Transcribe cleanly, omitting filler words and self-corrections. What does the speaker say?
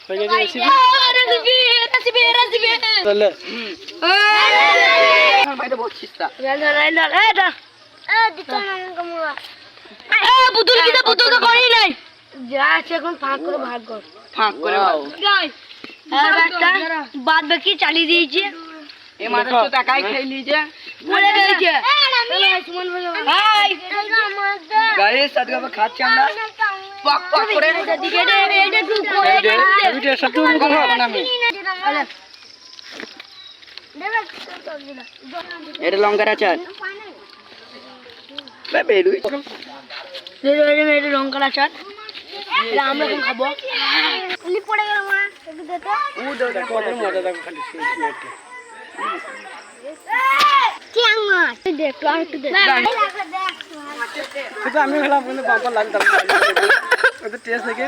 হয়ে গেছে রেসিপি তাহলে বাইরে বসছিস না বুতুল তো করি নাই যা আছে এখন ফাঁক করে ভাগ কর ফাঁক করে বাদ বাকি চালিয়ে দিয়েছে এই মাছ তো টাকাই খেয়ে নিয়েছে বলে দিয়েছে গাইস আজকে আমরা খাচ্ছি আমরা পক পক করে এটা সত্যি কথা না আমি এটা লঙ্কার আচার বেলুই এটা লঙ্কার আচার এটা আমরা এখন খাবো পড়ে গেল মা কত মজা দেখো খালি আমি খেলাম কিন্তু বাবা লাগতাম টেস্ট দেখে